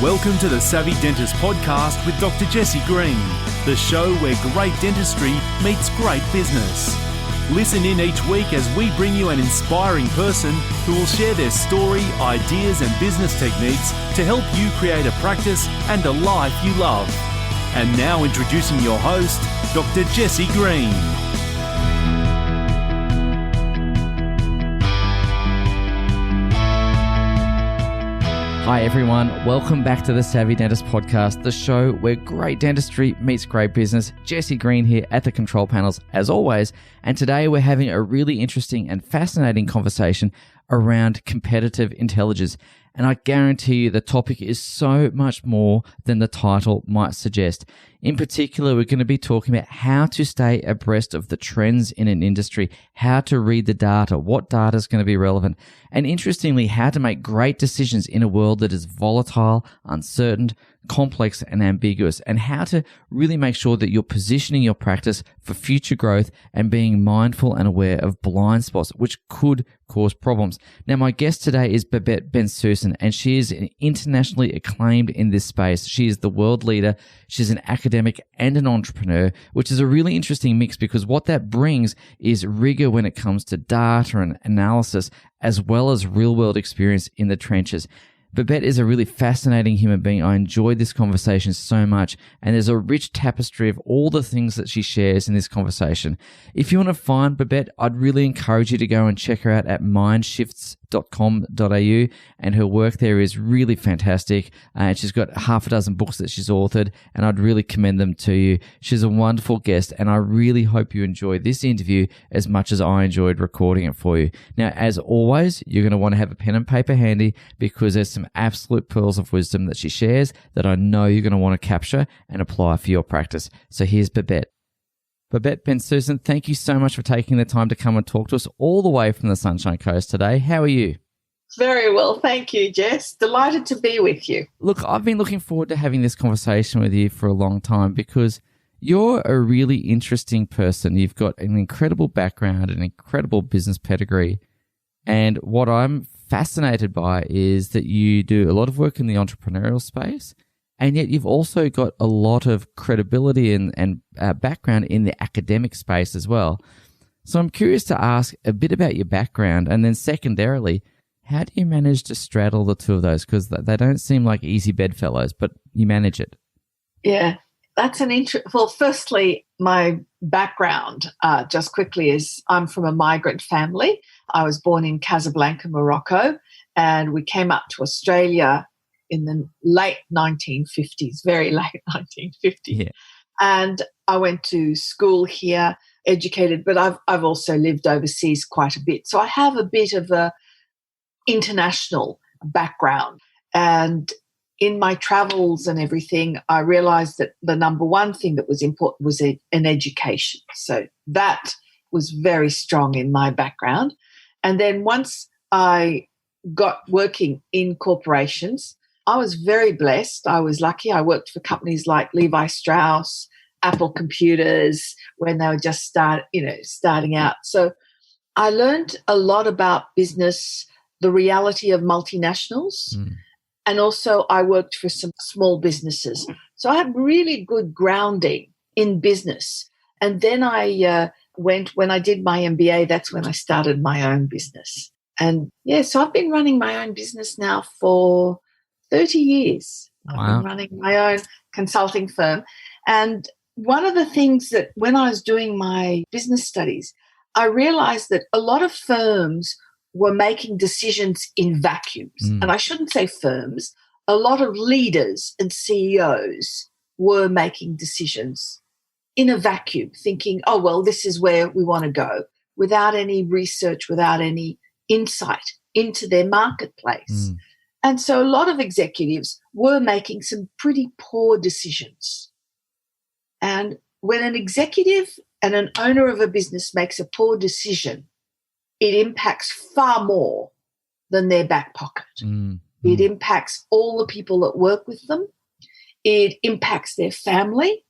Welcome to the Savvy Dentist Podcast with Dr. Jesse Green, the show where great dentistry meets great business. Listen in each week as we bring you an inspiring person who will share their story, ideas and business techniques to help you create a practice and a life you love. And now introducing your host, Dr. Jesse Green. Hi everyone, welcome back to the Savvy Dentist Podcast, the show where great dentistry meets great business. Jesse Green here at the control panels as always, and today we're having a really interesting and fascinating conversation around competitive intelligence. And I guarantee you the topic is so much more than the title might suggest. In particular, we're going to be talking about how to stay abreast of the trends in an industry, how to read the data, what data is going to be relevant, and interestingly, how to make great decisions in a world that is volatile, uncertain, complex, and ambiguous, and how to really make sure that you're positioning your practice for future growth and being mindful and aware of blind spots, which could cause problems. Now, my guest today is Babette Bensoussan, and she is internationally acclaimed in this space. She is the world leader. She's an academic and an entrepreneur, which is a really interesting mix because what that brings is rigor when it comes to data and analysis, as well as real-world experience in the trenches. Babette is a really fascinating human being. I enjoyed this conversation so much, and there's a rich tapestry of all the things that she shares in this conversation. If you want to find Babette, I'd really encourage you to go and check her out at MindShifts.com.au, and her work there is really fantastic. And she's got half a dozen books that she's authored, and I'd really commend them to you. She's a wonderful guest, and I really hope you enjoy this interview as much as I enjoyed recording it for you. Now, as always, you're going to want to have a pen and paper handy because there's some absolute pearls of wisdom that she shares that I know you're going to want to capture and apply for your practice. So here's Babette. Babette Bensoussan, thank you so much for taking the time to come and talk to us all the way from the Sunshine Coast today. How are you? Very well, thank you, Jess. Delighted to be with you. Look, I've been looking forward to having this conversation with you for a long time because you're a really interesting person. You've got an incredible background, an incredible business pedigree. And what I'm fascinated by is that you do a lot of work in the entrepreneurial space, and yet you've also got a lot of credibility and background in the academic space as well. So I'm curious to ask a bit about your background, and then secondarily, how do you manage to straddle the two of those? Because they don't seem like easy bedfellows, but you manage it. Yeah, that's an well, firstly, my background, just quickly, is I'm from a migrant family. I was born in Casablanca, Morocco, and we came up to Australia in the late 1950s, very late 1950s. Yeah. And I went to school here, educated, but I've also lived overseas quite a bit. So I have a bit of a international background. And in my travels and everything, I realized that the number one thing that was important was an education. So that was very strong in my background. And then once I got working in corporations, I was very blessed. I was lucky. I worked for companies like Levi Strauss, Apple Computers, when they were just starting out. So I learned a lot about business, the reality of multinationals, and also I worked for some small businesses. So I had really good grounding in business. And then when I did my MBA, that's when I started my own business. And yeah, so I've been running my own business now for 30 years. Wow. I've been running my own consulting firm. And one of the things that when I was doing my business studies, I realized that a lot of firms were making decisions in vacuums. And I shouldn't say firms. A lot of leaders and CEOs were making decisions in a vacuum, thinking, oh, well, this is where we want to go, without any research, without any insight into their marketplace. And so a lot of executives were making some pretty poor decisions. And when an executive and an owner of a business makes a poor decision, it impacts far more than their back pocket. It impacts all the people that work with them. It impacts their family.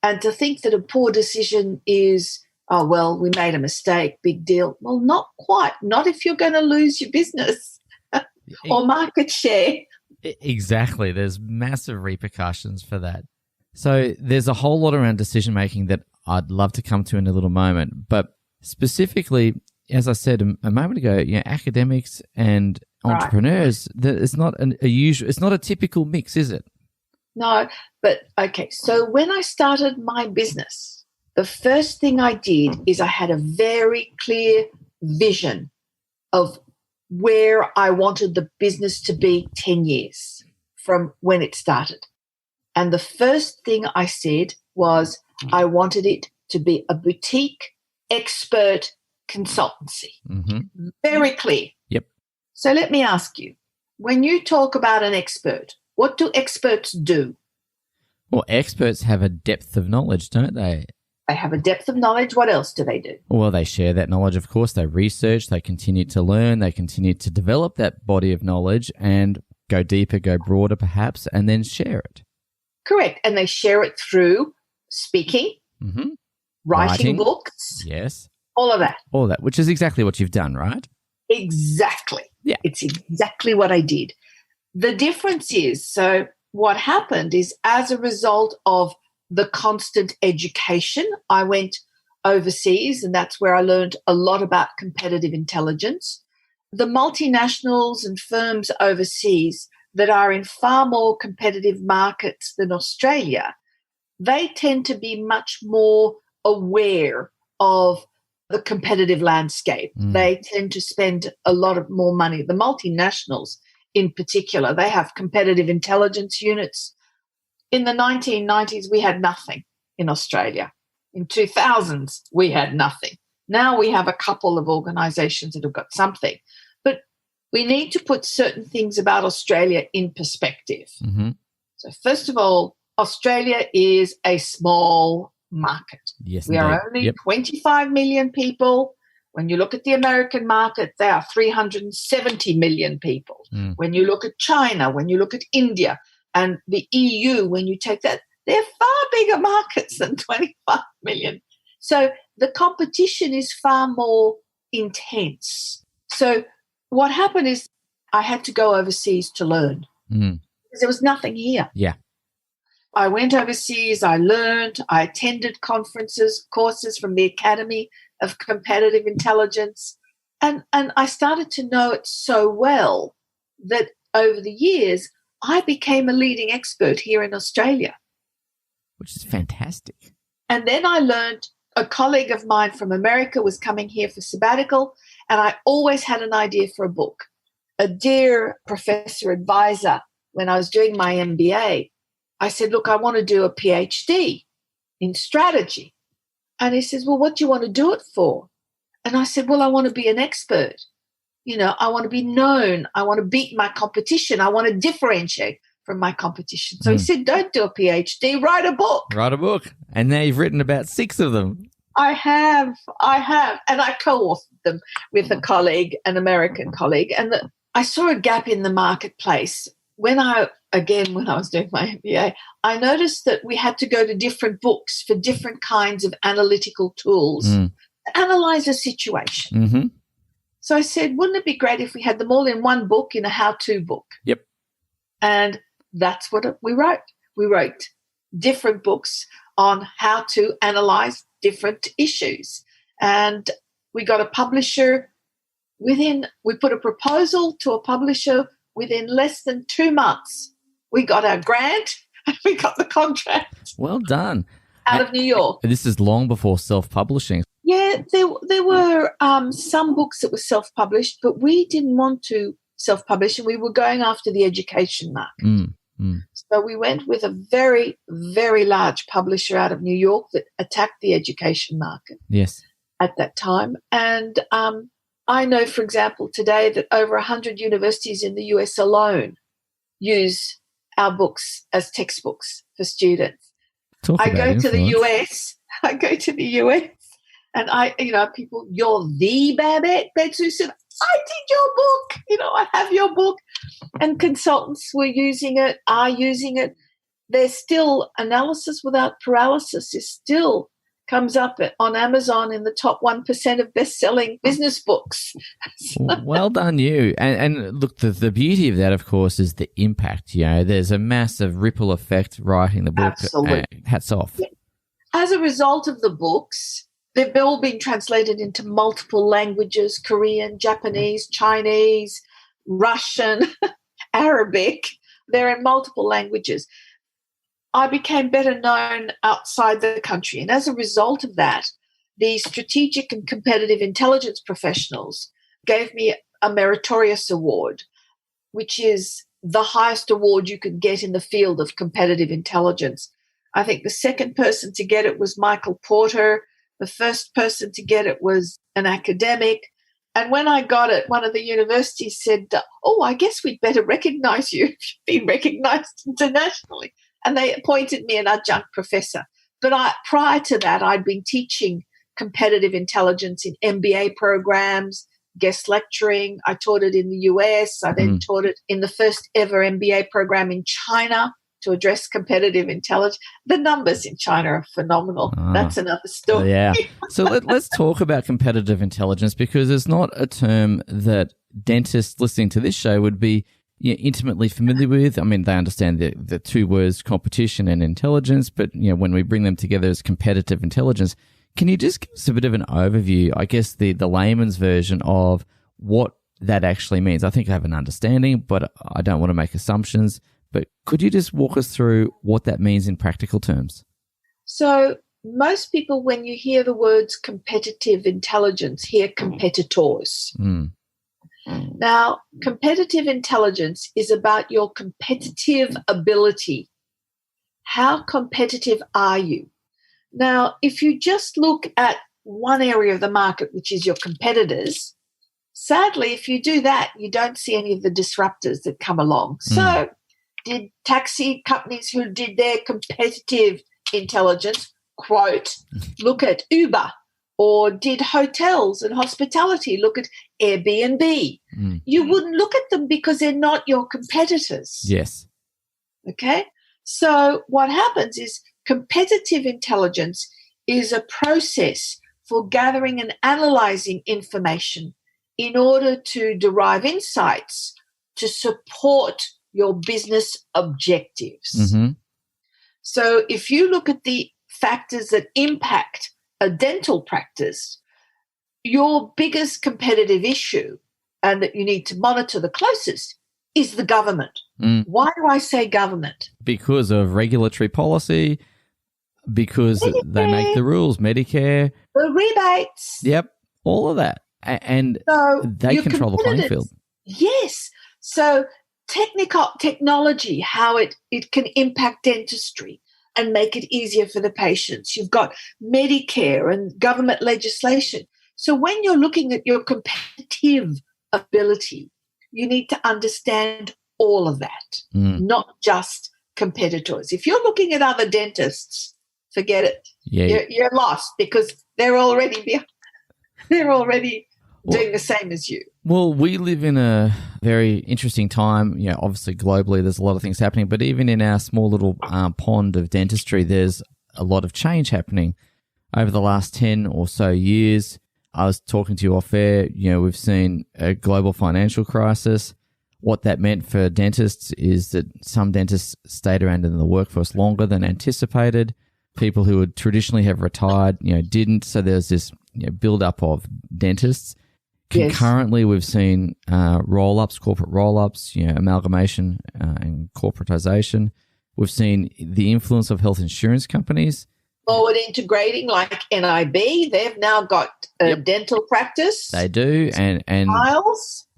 And to think that a poor decision is, oh, well, we made a mistake, big deal. Well, not quite. Not if you're going to lose your business or market share. Exactly. There's massive repercussions for that. So there's a whole lot around decision making that I'd love to come to in a little moment. But specifically, as I said a moment ago, academics and entrepreneurs, it's not it's not a typical mix, is it? No, but okay. So when I started my business, the first thing I did is I had a very clear vision of where I wanted the business to be 10 years from when it started. And the first thing I said was I wanted it to be a boutique expert consultancy. Mm-hmm. Very clear. Yep. So let me ask you, when you talk about an expert, what do experts do? Well, experts have a depth of knowledge, don't they? They have a depth of knowledge. What else do they do? Well, they share that knowledge, of course. They research, they continue to learn, they continue to develop that body of knowledge and go deeper, go broader perhaps, and then share it. Correct. And they share it through speaking, mm-hmm. writing books. Yes. All of that. All of that, which is exactly what you've done, right? Exactly. Yeah. It's exactly what I did. The difference is, so what happened is as a result of the constant education, I went overseas, and that's where I learned a lot about competitive intelligence. The multinationals and firms overseas that are in far more competitive markets than Australia, they tend to be much more aware of the competitive landscape. They tend to spend a lot of more money. The multinationals in particular, they have competitive intelligence units. In the 1990s, we had nothing in Australia. In 2000s, we had nothing. Now we have a couple of organisations that have got something. But we need to put certain things about Australia in perspective. Mm-hmm. So first of all, Australia is a small market. Yes, we are only 25 million people. When you look at the American market, there are 370 million people. When you look at China, when you look at India and the EU, when you take that, they're far bigger markets than 25 million. So the competition is far more intense. So what happened is I had to go overseas to learn because there was nothing here. Yeah. I went overseas, I learned, I attended conferences, courses from the Academy of Competitive Intelligence, and I started to know it so well that over the years, I became a leading expert here in Australia. Which is fantastic. And then I learned, a colleague of mine from America was coming here for sabbatical, and I always had an idea for a book. A dear professor advisor, when I was doing my MBA, I said, look, I want to do a PhD in strategy. And he says, well, what do you want to do it for? And I said, well, I want to be an expert. I want to be known. I want to beat my competition. I want to differentiate from my competition. So he said, don't do a PhD, write a book. Write a book. And now you've written about 6 of them. I have. And I co-authored them with a colleague, an American colleague. And I saw a gap in the marketplace. When I was doing my MBA, I noticed that we had to go to different books for different kinds of analytical tools to analyze a situation. Mm-hmm. So I said, wouldn't it be great if we had them all in one book, in a how-to book? Yep. And that's what we wrote. We wrote different books on how to analyze different issues. And we got a publisher we put a proposal to a publisher within less than 2 months. We got our grant and we got the contract. Well done. Out of New York. This is long before self-publishing. Yeah, there were some books that were self-published, but we didn't want to self-publish, and we were going after the education market. So we went with a very, very large publisher out of New York that attacked the education market. Yes. At that time. And I know, for example, today that over 100 universities in the US alone use our books as textbooks for students. I go to the US, and people, you're the Babette Bensoussan. I did your book. I have your book. And consultants are using it. There's still analysis without paralysis is still comes up on Amazon in the top 1% of best-selling business books. Well done, you. And look, the beauty of that, of course, is the impact. There's a massive ripple effect writing the book. Absolutely. Hats off. Yeah. As a result of the books, they've all been translated into multiple languages: Korean, Japanese, Chinese, Russian, Arabic. They're in multiple languages. I became better known outside the country. And as a result of that, the strategic and competitive intelligence professionals gave me a meritorious award, which is the highest award you could get in the field of competitive intelligence. I think the second person to get it was Michael Porter. The first person to get it was an academic. And when I got it, one of the universities said, "Oh, I guess we'd better recognize you. You've been recognized internationally." And they appointed me an adjunct professor. But prior to that, I'd been teaching competitive intelligence in MBA programs, guest lecturing. I taught it in the US. I then taught it in the first ever MBA program in China to address competitive intelligence. The numbers in China are phenomenal. That's another story. Yeah. So let's talk about competitive intelligence, because it's not a term that dentists listening to this show would be intimately familiar with. I mean, they understand the two words competition and intelligence, but when we bring them together as competitive intelligence, can you just give us a bit of an overview, I guess the layman's version of what that actually means? I think I have an understanding, but I don't want to make assumptions. But could you just walk us through what that means in practical terms? So most people, when you hear the words competitive intelligence, hear competitors. Now, competitive intelligence is about your competitive ability. How competitive are you? Now, if you just look at one area of the market, which is your competitors, sadly, if you do that, you don't see any of the disruptors that come along. So did taxi companies who did their competitive intelligence, quote, look at Uber? Or did hotels and hospitality look at Airbnb? You wouldn't look at them because they're not your competitors. Yes. Okay? So what happens is competitive intelligence is a process for gathering and analyzing information in order to derive insights to support your business objectives. So if you look at the factors that impact a dental practice, your biggest competitive issue, and that you need to monitor the closest, is the government. Why do I say government? Because of regulatory policy, because Medicare, they make the rules, Medicare, the rebates. Yep, all of that. And so they control the playing field. Yes. So technology, how it can impact dentistry and make it easier for the patients. You've got Medicare and government legislation. So when you're looking at your competitive ability, you need to understand all of that, not just competitors. If you're looking at other dentists, forget it. Yeah. You're lost because they're already doing the same as you. Well, we live in a very interesting time. Obviously globally there's a lot of things happening, but even in our small little pond of dentistry, there's a lot of change happening over the last 10 or so years. I was talking to you off air, we've seen a global financial crisis. What that meant for dentists is that some dentists stayed around in the workforce longer than anticipated. People who would traditionally have retired, didn't. So there's this build-up of dentists. Concurrently, we've seen roll-ups, corporate roll-ups, amalgamation and corporatization. We've seen the influence of health insurance companies. Forward integrating, like NIB, they've now got a dental practice. They do, and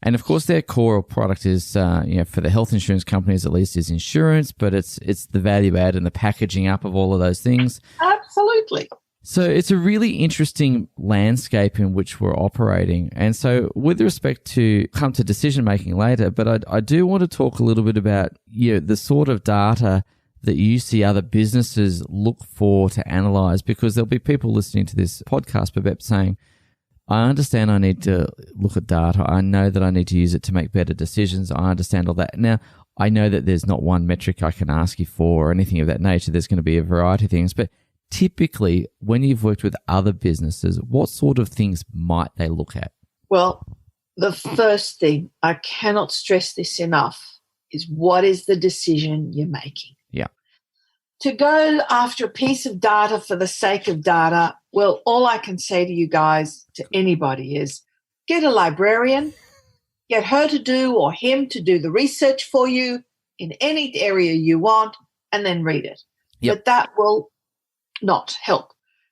of course their core product is, for the health insurance companies at least, is insurance, but it's the value add and the packaging up of all of those things. Absolutely. So it's a really interesting landscape in which we're operating. And so with respect to come to decision making later, but I do want to talk a little bit about the sort of data that you see other businesses look for to analyze, because there'll be people listening to this podcast, Babette, saying, I understand I need to look at data. I know that I need to use it to make better decisions. I understand all that. Now, I know that there's not one metric I can ask you for or anything of that nature. There's going to be a variety of things, but typically, when you've worked with other businesses, what sort of things might they look at? Well, the first thing, I cannot stress this enough, is what is the decision you're making? Yeah. To go after a piece of data for the sake of data, well, all I can say to you guys, to anybody, is get a librarian, get her to do or him to do the research for you in any area you want, and then read it. Yep. But that will not help.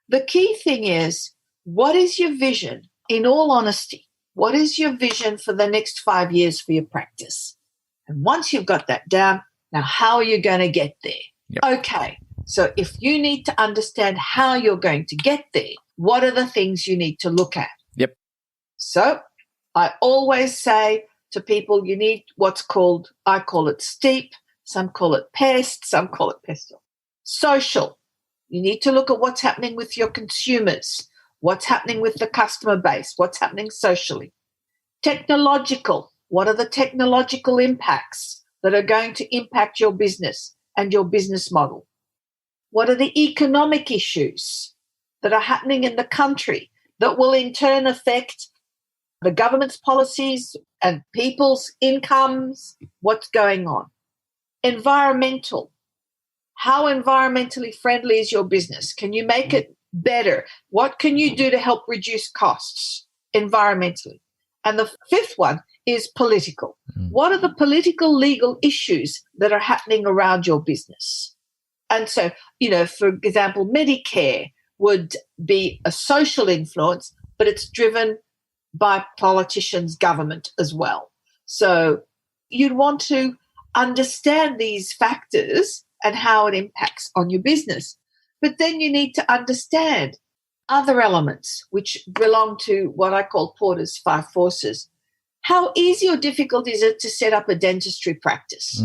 The key thing is, what is your vision? In all honesty, what is your vision for the next 5 years for your practice? And once you've got that down, now how are you going to get there? Yep. Okay, so if you need to understand how you're going to get there, what are the things you need to look at? Yep. So I always say to people, you need what's called, I call it STEEP, some call it PEST, some call it PESTLE. Social. You need to look at what's happening with your consumers, what's happening with the customer base, what's happening socially. Technological. What are the technological impacts that are going to impact your business and your business model? What are the economic issues that are happening in the country that will in turn affect the government's policies and people's incomes? What's going on? Environmental. How environmentally friendly is your business? Can you make it better? What can you do to help reduce costs environmentally? And the fifth one is political. What are the political, legal issues that are happening around your business? And so, for example, Medicare would be a social influence, but it's driven by politicians, government as well. So you'd want to understand these factors and how it impacts on your business. But then you need to understand other elements which belong to what I call Porter's 5 forces. How easy or difficult is it to set up a dentistry practice?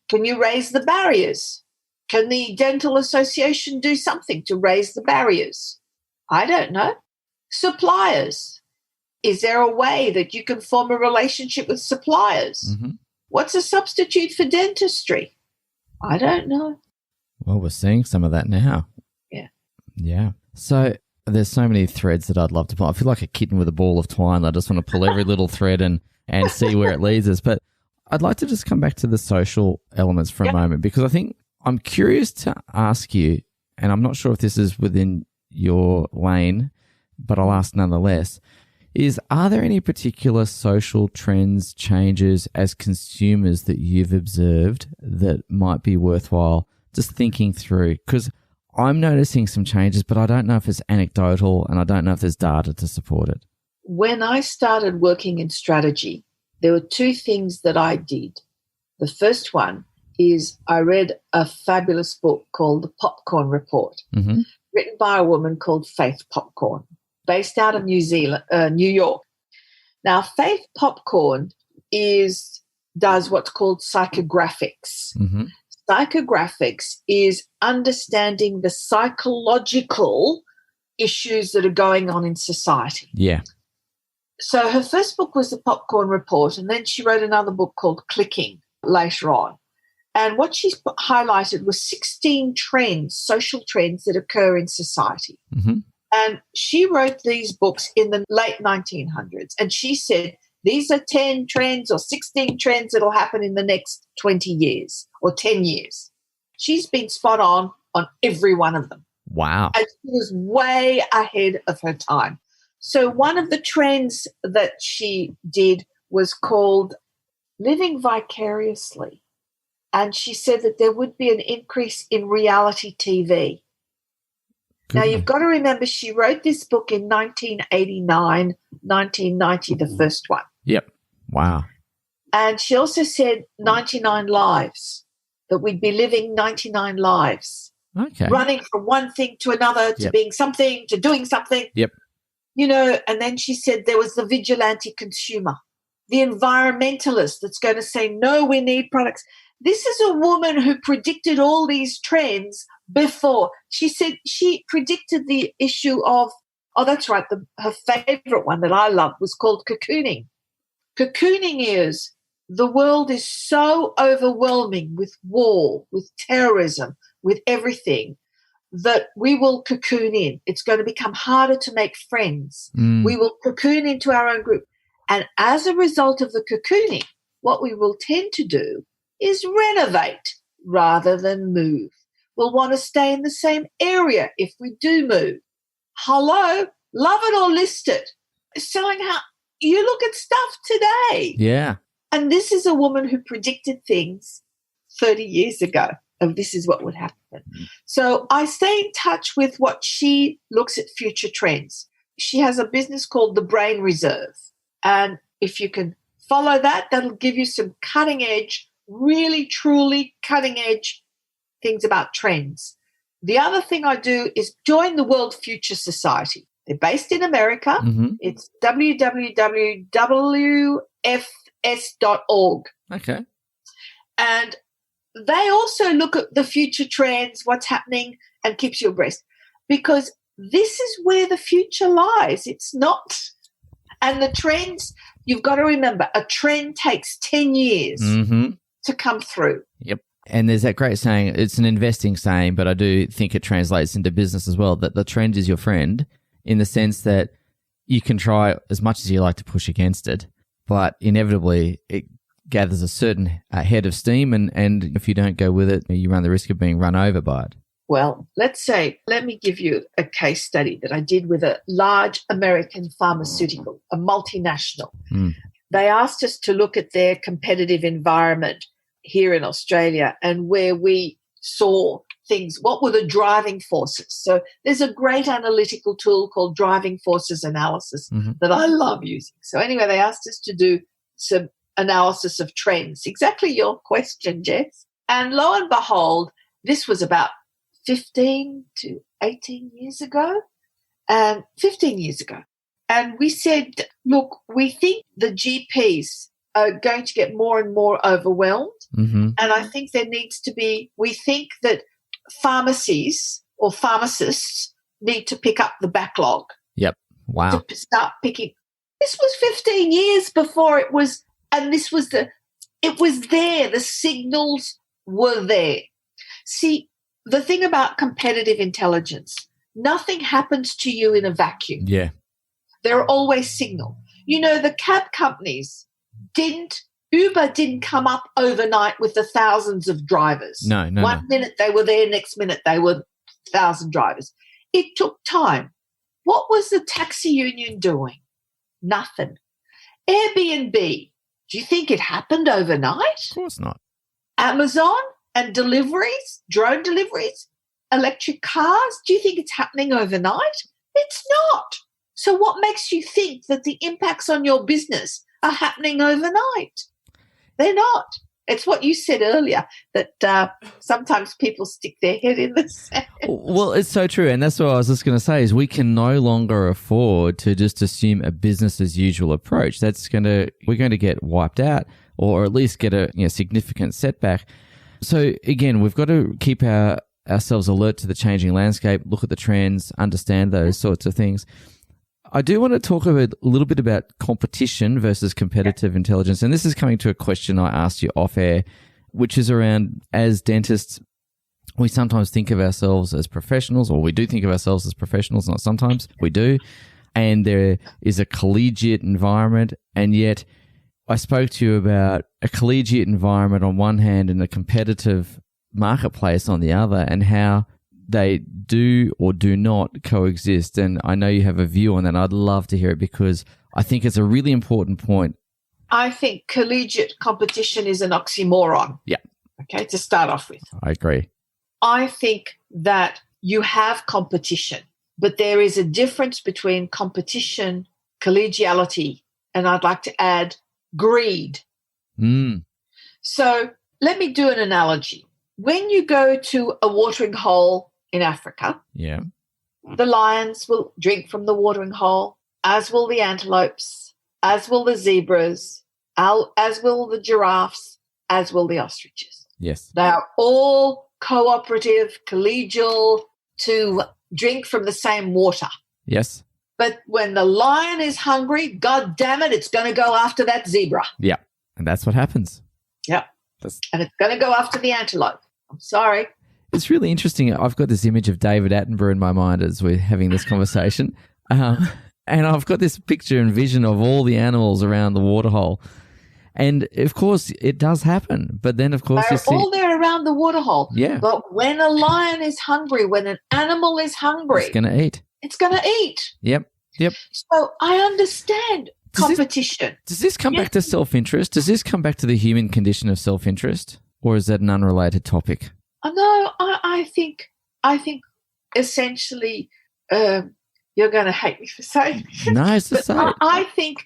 Can you raise the barriers? Can the dental association do something to raise the barriers? I don't know. Suppliers. Is there a way that you can form a relationship with suppliers? Mm-hmm. What's a substitute for dentistry? I don't know. Well, we're seeing some of that now. Yeah. Yeah. So there's so many threads that I'd love to pull. I feel like a kitten with a ball of twine. I just want to pull every little thread and see where it leads us. But I'd like to just come back to the social elements for a moment, because I think I'm curious to ask you, and I'm not sure if this is within your lane, but I'll ask nonetheless, are there any particular social trends, changes as consumers that you've observed that might be worthwhile just thinking through? Because I'm noticing some changes, but I don't know if it's anecdotal and I don't know if there's data to support it. When I started working in strategy, there were 2 things that I did. The first one is I read a fabulous book called The Popcorn Report, written by a woman called Faith Popcorn, based out of New York. Now, Faith Popcorn does what's called psychographics. Mm-hmm. Psychographics is understanding the psychological issues that are going on in society. Yeah. So her first book was The Popcorn Report, and then she wrote another book called Clicking later on. And what she highlighted was 16 trends, social trends that occur in society. Mm-hmm. And she wrote these books in the late 1900s. And she said, these are 10 trends or 16 trends that will happen in the next 20 years or 10 years. She's been spot on every one of them. Wow. And she was way ahead of her time. So one of the trends that she did was called living vicariously. And she said that there would be an increase in reality TV. Good. Now, you've got to remember she wrote this book in 1989, 1990, the first one. Yep. Wow. And she also said 99 lives, that we'd be living 99 lives. Okay. Running from one thing to another, to being something, to doing something. Yep. And then she said there was the vigilante consumer, the environmentalist that's going to say, no, we need products. This is a woman who predicted all these trends before. She said she predicted the issue of, that's right, her favorite one that I loved was called cocooning. Cocooning is the world is so overwhelming with war, with terrorism, with everything, that we will cocoon in. It's going to become harder to make friends. We will cocoon into our own group. And as a result of the cocooning, what we will tend to do is renovate rather than move. We'll want to stay in the same area if we do move. Hello, love it or list it. Selling how you look at stuff today. Yeah. And this is a woman who predicted things 30 years ago of this is what would happen. So I stay in touch with what she looks at future trends. She has a business called The Brain Reserve. And if you can follow that, that'll give you some cutting edge, really, truly cutting edge things about trends. The other thing I do is join the World Future Society. They're based in America. It's www.wfs.org. Okay. And they also look at the future trends, what's happening, and keeps you abreast. Because this is where the future lies. It's not. And the trends, you've got to remember, a trend takes 10 years to come through. Yep. And there's that great saying, it's an investing saying, but I do think it translates into business as well, that the trend is your friend in the sense that you can try as much as you like to push against it, but inevitably it gathers a certain head of steam, and if you don't go with it, you run the risk of being run over by it. Well, let me give you a case study that I did with a large American pharmaceutical, a multinational. They asked us to look at their competitive environment here in Australia and where we saw things, what were the driving forces. So there's a great analytical tool called driving forces analysis that I love using. So anyway, they asked us to do some analysis of trends, exactly your question, Jess. And lo and behold, this was about 15 to 18 years ago, and 15 years ago. And we said, look, we think the GPs are going to get more and more overwhelmed. And I think there needs to be, we think that pharmacies or pharmacists need to pick up the backlog. Yep. Wow. To start picking. This was 15 years before it was, and it was there. The signals were there. See, the thing about competitive intelligence, nothing happens to you in a vacuum. Yeah. There are always signals. You know, the cab companies Uber didn't come up overnight with the thousands of drivers. No. One minute they were there, next minute they were 1,000 drivers. It took time. What was the taxi union doing? Nothing. Airbnb, do you think it happened overnight? Of course not. Amazon and deliveries, drone deliveries, electric cars, do you think it's happening overnight? It's not. So what makes you think that the impacts on your business are happening overnight? They're not. It's what you said earlier, that sometimes people stick their head in the sand. Well, it's so true. And that's what I was just going to say is we can no longer afford to just assume a business as usual approach. We're going to get wiped out or at least get a significant setback. So again, we've got to keep ourselves alert to the changing landscape, look at the trends, understand those sorts of things. I do want to talk a little bit about competition versus competitive intelligence. And this is coming to a question I asked you off air, which is around, as dentists, we sometimes think of ourselves as professionals, or we do think of ourselves as professionals, not sometimes, we do. And there is a collegiate environment. And yet I spoke to you about a collegiate environment on one hand and a competitive marketplace on the other, and how they do or do not coexist. And I know you have a view on that. I'd love to hear it because I think it's a really important point. I think collegiate competition is an oxymoron. Yeah. Okay, to start off with. I agree. I think that you have competition, but there is a difference between competition, collegiality, and I'd like to add greed. So let me do an analogy. When you go to a watering hole in Africa, the lions will drink from the watering hole, as will the antelopes, as will the zebras, as will the giraffes, as will the ostriches. Yes. They are all cooperative, collegial, to drink from the same water. Yes. But when the lion is hungry, God damn it, it's going to go after that zebra. Yeah. And that's what happens. Yeah. And it's going to go after the antelope. I'm sorry. It's really interesting. I've got this image of David Attenborough in my mind as we're having this conversation. And I've got this picture and vision of all the animals around the waterhole. And, of course, it does happen. But then, of course, They're all there around the waterhole. Yeah. But when a lion is hungry, when an animal is hungry, it's going to eat. It's going to eat. Yep. So I understand competition. Does this come back to self-interest? Does this come back to the human condition of self-interest? Or is that an unrelated topic? No, I think essentially you're going to hate me for saying it. No, it's to say. I think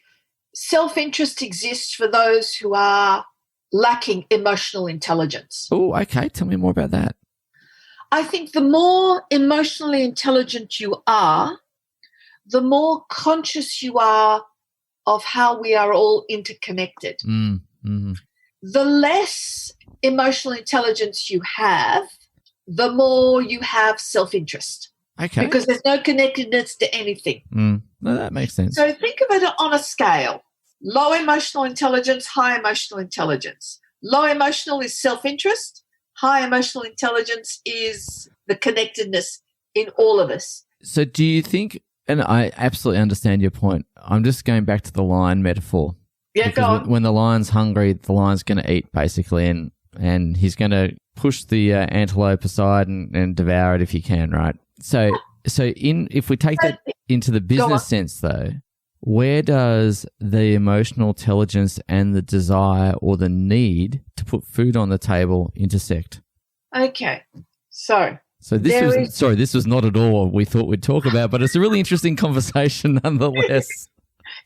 self-interest exists for those who are lacking emotional intelligence. Oh, okay. Tell me more about that. I think the more emotionally intelligent you are, the more conscious you are of how we are all interconnected. Mm-hmm. The less emotional intelligence you have, the more you have self-interest. Okay. Because there's no connectedness to anything. No, that makes sense. So think of it on a scale. Low emotional intelligence, high emotional intelligence. Low emotional is self-interest. High emotional intelligence is the connectedness in all of us. So do you think, and I absolutely understand your point, I'm just going back to the lion metaphor. Yeah, because go on. when the lion's hungry, the lion's going to eat, basically, and he's going to push the antelope aside and devour it if he can, right? So if we take that into the business sense, though, where does the emotional intelligence and the desire or the need to put food on the table intersect? Okay, so this was not at all what we thought we'd talk about, but it's a really interesting conversation nonetheless.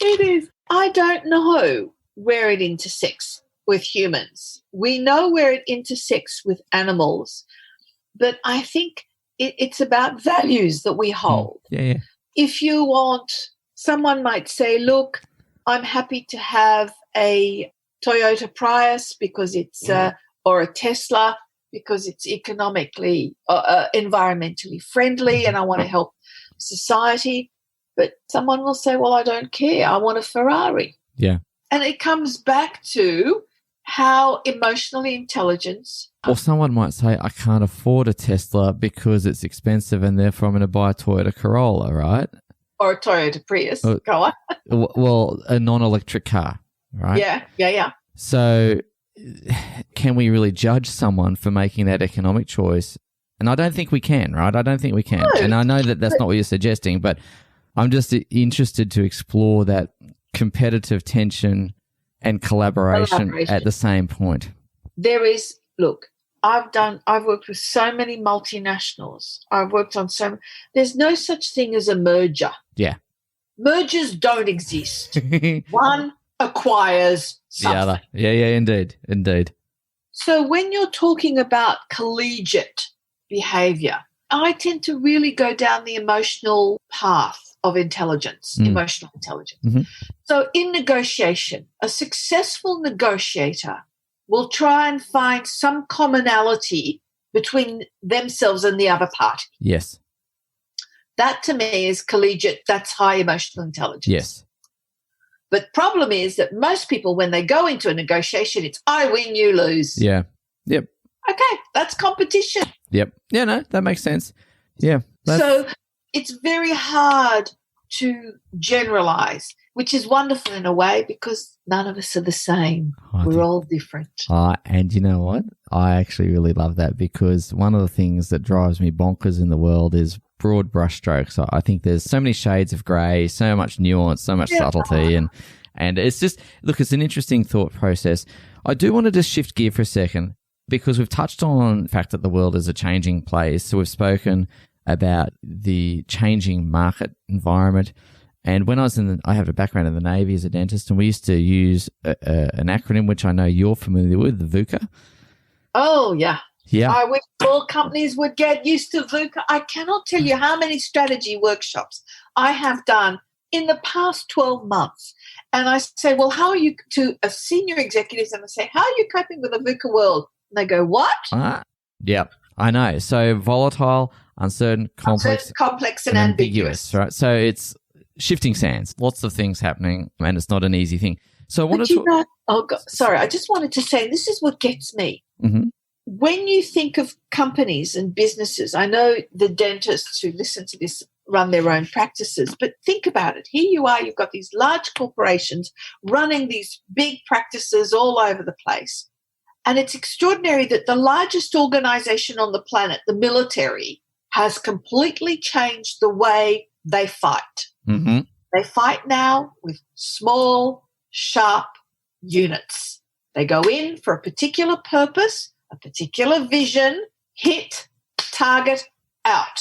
It is. I don't know where it intersects with humans. We know where it intersects with animals, but I think it's about values that we hold. Yeah. If you want, someone might say, look, I'm happy to have a Toyota Prius because it's, or a Tesla because it's economically, environmentally friendly and I want to help society. But someone will say, well, I don't care. I want a Ferrari. Yeah. And it comes back to how emotionally intelligence. Or someone might say, I can't afford a Tesla because it's expensive and therefore I'm going to buy a Toyota Corolla, right? Or a Toyota Prius. Go on. Well, a non-electric car, right? Yeah. So can we really judge someone for making that economic choice? And I don't think we can, right? I don't think we can. No, and I know that that's not what you're suggesting, but I'm just interested to explore that competitive tension and collaboration at the same point. There is, look, I've worked with so many multinationals. I've worked on there's no such thing as a merger. Yeah. Mergers don't exist. One acquires something. The other. Yeah, indeed. So when you're talking about collegiate behavior, I tend to really go down the emotional path of intelligence, emotional intelligence. Mm-hmm. So in negotiation, a successful negotiator will try and find some commonality between themselves and the other party. Yes. That to me is collegiate, that's high emotional intelligence. Yes. But the problem is that most people, when they go into a negotiation, it's I win, you lose. Yeah. Yep. Okay, that's competition. Yep. Yeah, no, that makes sense. Yeah. So it's very hard to generalize, which is wonderful in a way because none of us are the same. We're all different. And you know what? I actually really love that because one of the things that drives me bonkers in the world is broad brushstrokes. I think there's so many shades of grey, so much nuance, so much subtlety, and it's just, look, it's an interesting thought process. I do want to just shift gear for a second because we've touched on the fact that the world is a changing place. So we've spoken about the changing market environment. And when I have a background in the Navy as a dentist, and we used to use an acronym, which I know you're familiar with, the VUCA. Oh, yeah. Yeah. I wish all companies would get used to VUCA. I cannot tell you how many strategy workshops I have done in the past 12 months. And I say, well, how are you to a senior executives? And I say, how are you coping with the VUCA world? And they go, what? Yeah, I know. So volatile, uncertain, complex and ambiguous. Right? So it's shifting sands, lots of things happening, and it's not an easy thing. So I want to I just wanted to say, this is what gets me. Mm-hmm. when you think of companies and businesses, I know the dentists who listen to this run their own practices, but think about it. Here you are, you've got these large corporations running these big practices all over the place. And it's extraordinary that the largest organization on the planet, the military, has completely changed the way they fight. Mm-hmm. They fight now with small, sharp units. They go in for a particular purpose, a particular vision, hit, target, out.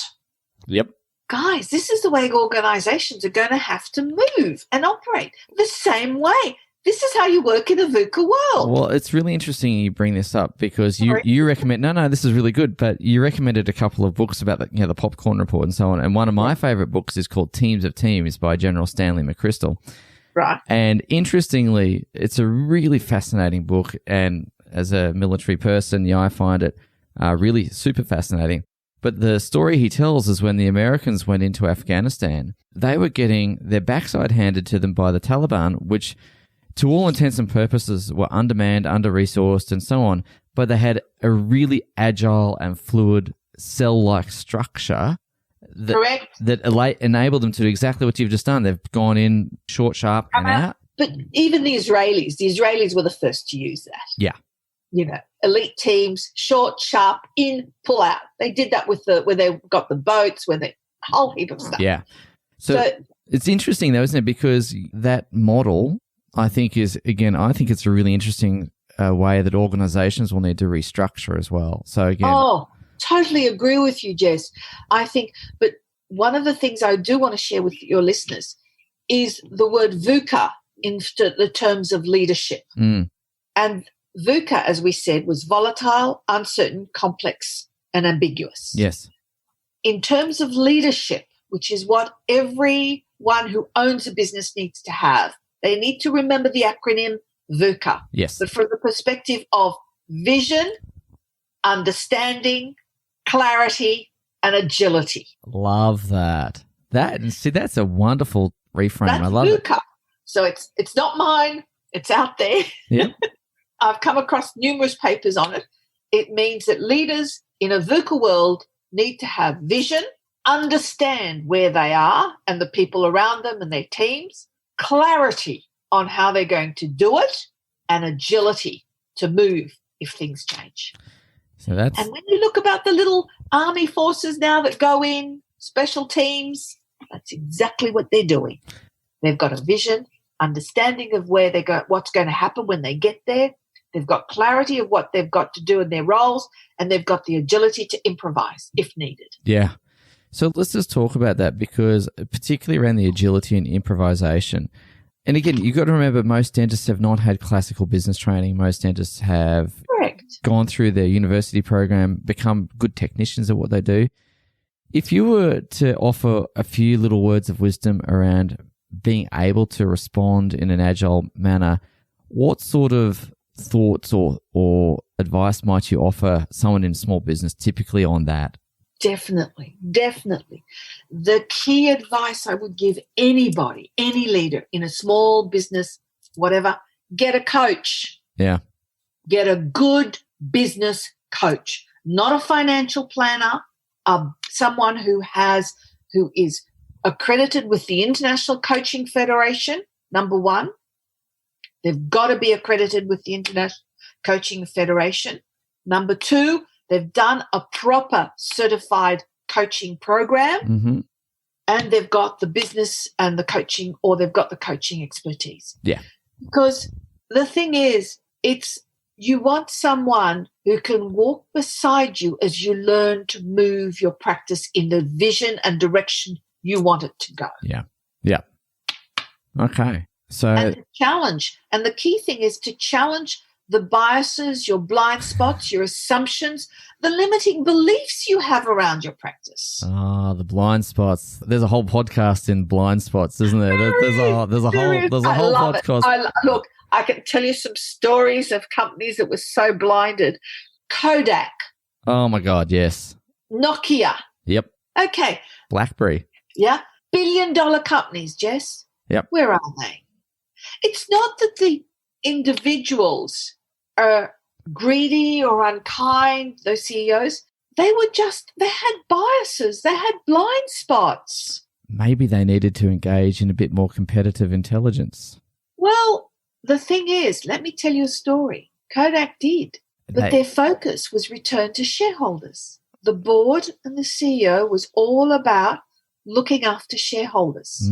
Yep. Guys, this is the way organizations are going to have to move and operate the same way. This is how you work in a VUCA world. Well, it's really interesting you bring this up because you recommend, no, this is really good, but you recommended a couple of books about the Popcorn Report and so on. And one of my favorite books is called Teams of Teams by General Stanley McChrystal. Right. And interestingly, it's a really fascinating book. And as a military person, I find it really super fascinating. But the story he tells is when the Americans went into Afghanistan, they were getting their backside handed to them by the Taliban, which to all intents and purposes were undermanned, under-resourced, and so on. But they had a really agile and fluid cell-like structure that enabled them to do exactly what you've just done. They've gone in short, sharp, and out. But even the Israelis were the first to use that. Yeah. Elite teams, short, sharp, in, pull out. They did that where they got the boats, where they whole heap of stuff. Yeah. So it's interesting though, isn't it? Because that model, I think it's a really interesting way that organizations will need to restructure as well. So again, totally agree with you, Jess. I think, but one of the things I do want to share with your listeners is the word VUCA in the terms of leadership. Mm. And VUCA, as we said, was volatile, uncertain, complex, and ambiguous. Yes. In terms of leadership, which is what everyone who owns a business needs to have, they need to remember the acronym VUCA. Yes. But from the perspective of vision, understanding, clarity, and agility. Love that. That's a wonderful reframe. I love VUCA. it. So it's not mine. It's out there. Yeah. I've come across numerous papers on it. It means that leaders in a VUCA world need to have vision, understand where they are and the people around them and their teams, clarity on how they're going to do it, and agility to move if things change. And when you look about the little army forces now that go in, special teams, that's exactly what they're doing. They've got a vision, understanding of where they go, what's going to happen when they get there. They've got clarity of what they've got to do in their roles, and they've got the agility to improvise if needed. Yeah. So let's just talk about that, because particularly around the agility and improvisation. And again, you've got to remember most dentists have not had classical business training. Most dentists have gone through their university program, become good technicians at what they do. If you were to offer a few little words of wisdom around being able to respond in an agile manner, what sort of thoughts or advice might you offer someone in small business typically on that? Definitely. The key advice I would give anybody, any leader in a small business, whatever, get a coach. Yeah. Get a good business coach, not a financial planner, someone who is accredited with the International Coaching Federation, number one. They've got to be accredited with the International Coaching Federation. Number two, they've done a proper certified coaching program, mm-hmm. and they've got the business and the coaching, or they've got the coaching expertise. Yeah. Because the thing is, you want someone who can walk beside you as you learn to move your practice in the vision and direction you want it to go. Yeah. Yeah. Okay. So, and to challenge. And the key thing is to challenge the biases, your blind spots, your assumptions, the limiting beliefs you have around your practice. The blind spots. There's a whole podcast in blind spots, isn't there? There's a whole podcast. Look, I can tell you some stories of companies that were so blinded. Kodak. Oh my God, yes. Nokia. Yep. Okay. BlackBerry. Yeah. $1 billion companies, Jess. Yep. Where are they? It's not that the individuals are greedy or unkind, those CEOs. They had biases. They had blind spots. Maybe they needed to engage in a bit more competitive intelligence. Well, the thing is, let me tell you a story. Kodak did, but their focus was returned to shareholders. The board and the CEO was all about looking after shareholders.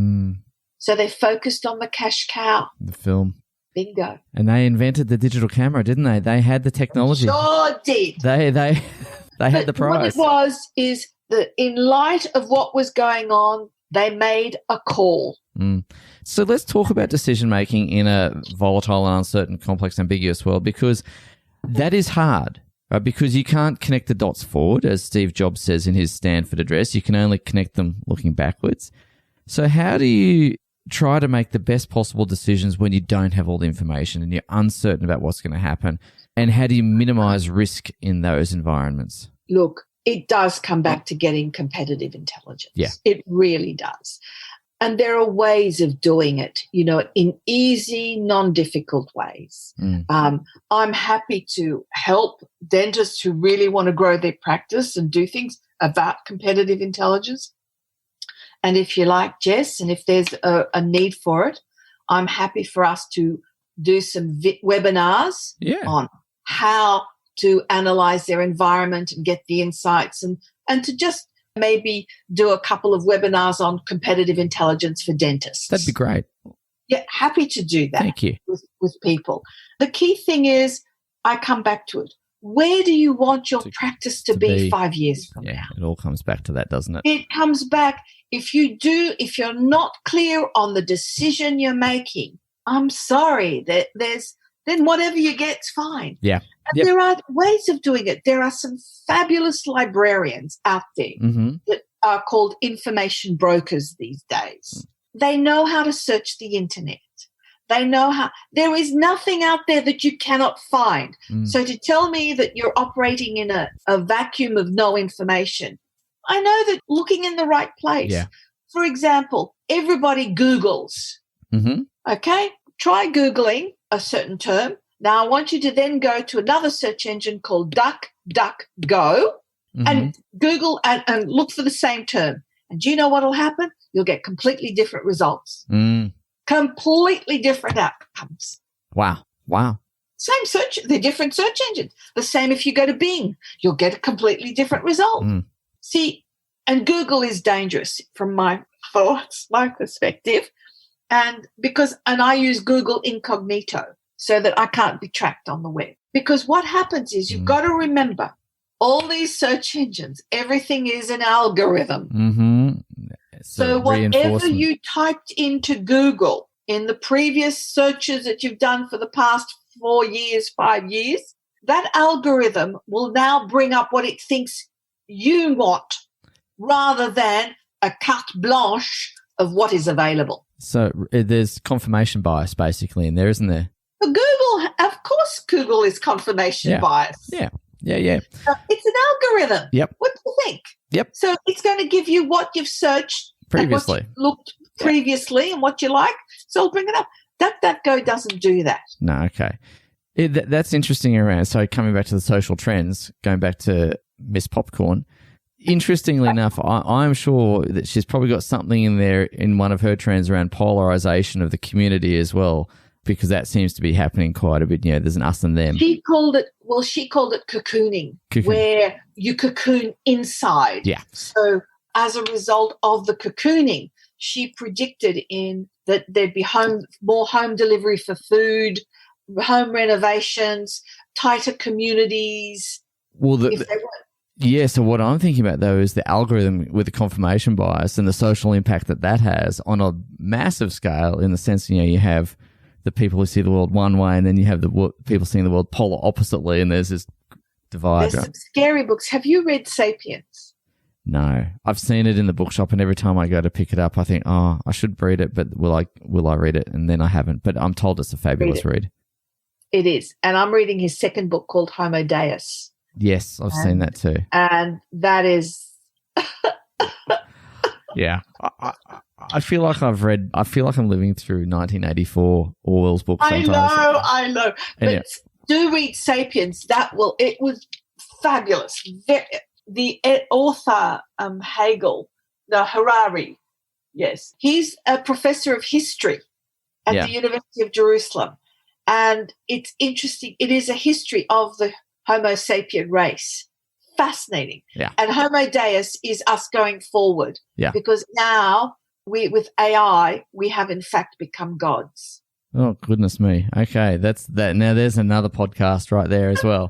So they focused on the cash cow. The film. Bingo. And they invented the digital camera, didn't they? They had the technology. Sure did. They had the prize. What it was that in light of what was going on, they made a call. So let's talk about decision-making in a volatile and uncertain, complex, ambiguous world, because that is hard, right? Because you can't connect the dots forward, as Steve Jobs says in his Stanford address. You can only connect them looking backwards. So how do you try to make the best possible decisions when you don't have all the information and you're uncertain about what's going to happen? And how do you minimize risk in those environments? Look, it does come back to getting competitive intelligence. Yeah. It really does. And there are ways of doing it, in easy, non-difficult ways. I'm happy to help dentists who really want to grow their practice and do things about competitive intelligence. And if you like, Jess, and if there's a need for it, I'm happy for us to do some webinars on how to analyze their environment and get the insights and to just maybe do a couple of webinars on competitive intelligence for dentists. That'd be great. Yeah, happy to do that. Thank you. With people. The key thing is, I come back to it. Where do you want your practice to be 5 years from now? It all comes back to that, doesn't it? It comes back. If you're not clear on the decision you're making, I'm sorry, then whatever you get's fine. Yeah. And there are ways of doing it. There are some fabulous librarians out there that are called information brokers these days. They know how to search the internet. They know how. There is nothing out there that you cannot find. So to tell me that you're operating in a vacuum of no information, I know that looking in the right place. Yeah. For example, everybody Googles. Okay? Try Googling a certain term. Now, I want you to then go to another search engine called DuckDuckGo and Google and look for the same term. And do you know what will happen? You'll get completely different results. Completely different outcomes. Wow. Same search, they're different search engines. The same if you go to Bing, you'll get a completely different result. See, and Google is dangerous from my thoughts, my perspective, and I use Google incognito so that I can't be tracked on the web. Because what happens is you've got to remember, all these search engines, everything is an algorithm. So whatever you typed into Google in the previous searches that you've done for the past 4 years, 5 years, that algorithm will now bring up what it thinks you want rather than a carte blanche of what is available. So there's confirmation bias basically in there, isn't there? Google, of course, Google is confirmation bias. Yeah. It's an algorithm. Yep. What do you think? Yep. So it's going to give you what you've searched previously, and what you looked previously, and what you like. So I'll bring it up. DuckDuckGo doesn't do that. No, okay. That's interesting around. So coming back to the social trends, going back to Miss Popcorn, interestingly enough, I'm sure that she's probably got something in there in one of her trends around polarization of the community as well, because that seems to be happening quite a bit. There's an us and them. She called it cocooning, where you cocoon inside. Yeah. So as a result of the cocooning, she predicted that there'd be more home delivery for food, home renovations, tighter communities. Well, so what I'm thinking about, though, is the algorithm with the confirmation bias and the social impact that has on a massive scale, in the sense, you have the people who see the world one way, and then you have the people seeing the world polar oppositely, and there's this divide. There's some scary books. Have you read *Sapiens*? No. I've seen it in the bookshop, and every time I go to pick it up, I think, I should read it, but will I read it? And then I haven't. But I'm told it's a fabulous read. It is. And I'm reading his second book called *Homo Deus*. Yes, I've seen that too. And that is... Yeah. I feel like I'm living through 1984 Orwell's book sometimes. I know. And do read Sapiens. It was fabulous. The author, Harari, yes, he's a professor of history at the University of Jerusalem. And it's interesting. It is a history of the Homo sapien race. Fascinating. Yeah. And Homo Deus is us going forward. Yeah. Because now, with AI, we have in fact become gods. Oh, goodness me. Okay, that's that. Now, there's another podcast right there as well.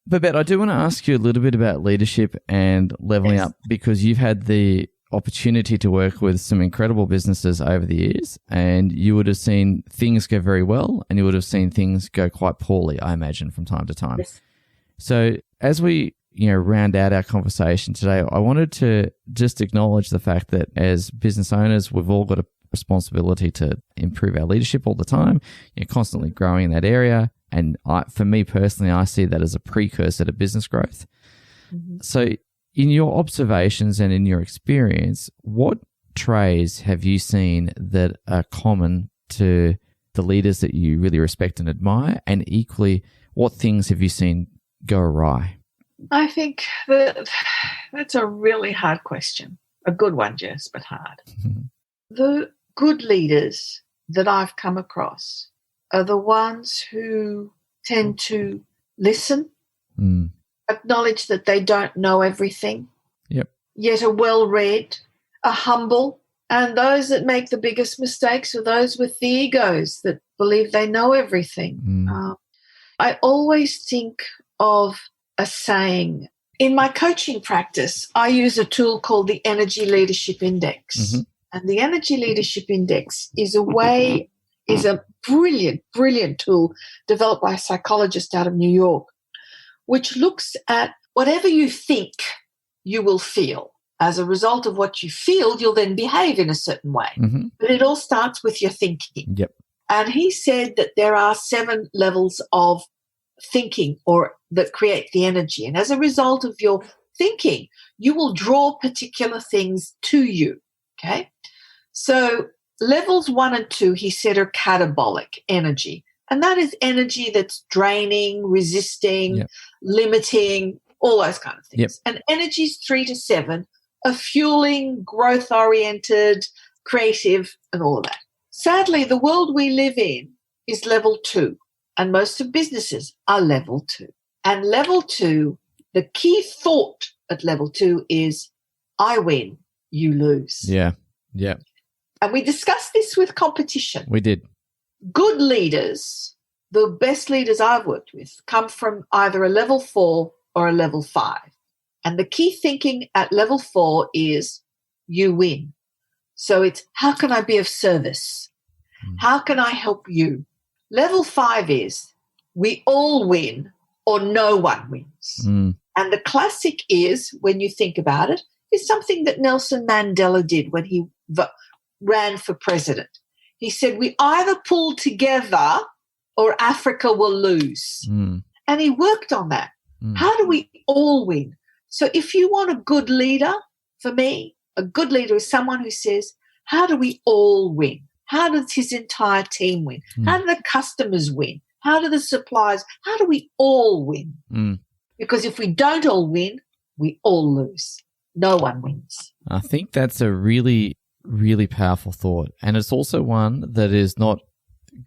Babette, I do want to ask you a little bit about leadership and leveling up, because you've had the opportunity to work with some incredible businesses over the years, and you would have seen things go very well and you would have seen things go quite poorly, I imagine, from time to time. Yes. So as we round out our conversation today, I wanted to just acknowledge the fact that as business owners, we've all got a responsibility to improve our leadership all the time. You're constantly growing in that area. And for me personally, I see that as a precursor to business growth. Mm-hmm. So in your observations and in your experience, what traits have you seen that are common to the leaders that you really respect and admire? And equally, what things have you seen go awry? I think that's a really hard question. A good one, Jess, but hard. Mm-hmm. The good leaders that I've come across are the ones who tend to listen, acknowledge that they don't know everything, yet are well-read, are humble, and those that make the biggest mistakes are those with the egos that believe they know everything. I always think of a saying. In my coaching practice, I use a tool called the Energy Leadership Index. Mm-hmm. And the Energy Leadership Index is a brilliant tool developed by a psychologist out of New York, which looks at whatever you think, you will feel. As a result of what you feel, you'll then behave in a certain way. Mm-hmm. But it all starts with your thinking. Yep. And he said that there are 7 levels of thinking that create the energy. And as a result of your thinking, you will draw particular things to you. Okay? So levels 1 and 2, he said, are catabolic energy. And that is energy that's draining, resisting, limiting, all those kind of things. Yep. And energies 3 to 7 are fueling, growth-oriented, creative, and all of that. Sadly, the world we live in is level 2, and most of businesses are level 2. And level 2, the key thought at level 2 is, I win, you lose. Yeah. And we discussed this with competition. We did. Good leaders, the best leaders I've worked with, come from either a level 4 or a level 5. And the key thinking at level 4 is you win. So it's, how can I be of service? How can I help you? Level 5 is we all win or no one wins. And the classic is, when you think about it, is something that Nelson Mandela did when he ran for president. He said, we either pull together or Africa will lose. And he worked on that. How do we all win? So if you want a good leader, for me, a good leader is someone who says, how do we all win? How does his entire team win? How do the customers win? How do the suppliers? How do we all win? Because if we don't all win, we all lose. No one wins. I think that's a really, really powerful thought. And it's also one that is not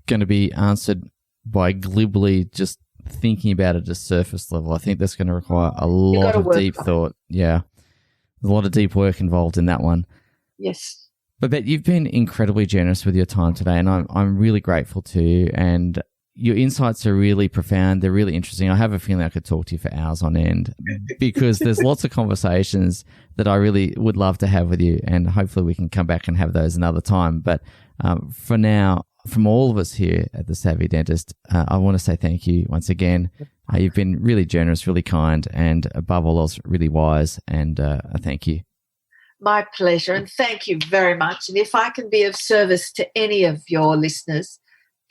going to be answered by glibly just thinking about it at a surface level. I think that's going to require a lot of deep thought. Yeah. There's a lot of deep work involved in that one. Yes. Babette, you've been incredibly generous with your time today, and I'm really grateful to you. And your insights are really profound. They're really interesting. I have a feeling I could talk to you for hours on end because there's lots of conversations that I really would love to have with you, and hopefully we can come back and have those another time. But for now, from all of us here at The Savvy Dentist, I want to say thank you once again. You've been really generous, really kind, and above all else, really wise, and thank you. My pleasure, and thank you very much. And if I can be of service to any of your listeners,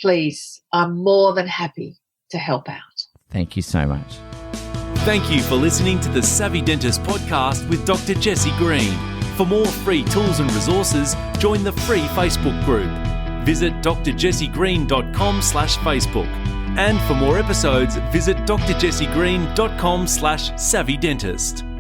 please, I'm more than happy to help out. Thank you so much. Thank you for listening to the Savvy Dentist podcast with Dr. Jessie Green. For more free tools and resources, join the free Facebook group. visit drjessiegreen.com/Facebook. And for more episodes, visit drjessiegreen.com/savvydentist.